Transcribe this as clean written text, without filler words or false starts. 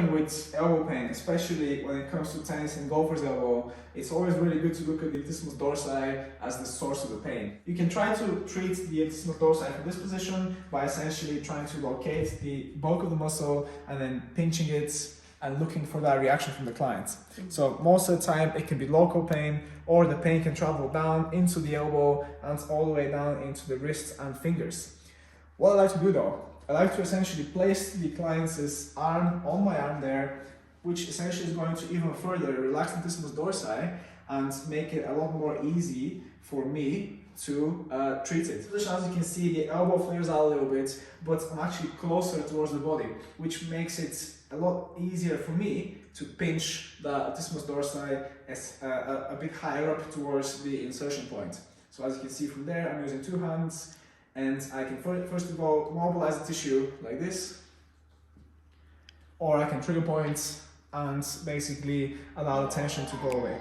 struggling with elbow pain, especially when it comes to tennis and golfer's elbow, it's always really good to look at the latissimus dorsi as the source of the pain. You can try to treat the latissimus dorsi from this position by essentially trying to locate the bulk of the muscle and then pinching it and looking for that reaction from the client. So most of the time it can be local pain, or the pain can travel down into the elbow and all the way down into the wrists and fingers. What I like to do though, I like to essentially place the client's arm on my arm there, which essentially is going to even further relax the latissimus dorsi and make it a lot more easy for me to treat it. As you can see, the elbow flares out a little bit, but I'm actually closer towards the body, which makes it a lot easier for me to pinch the latissimus dorsi as a bit higher up towards the insertion point. So as you can see from there, I'm using two hands, and I can first of all mobilize the tissue like this, or I can trigger point and basically allow the tension to go away.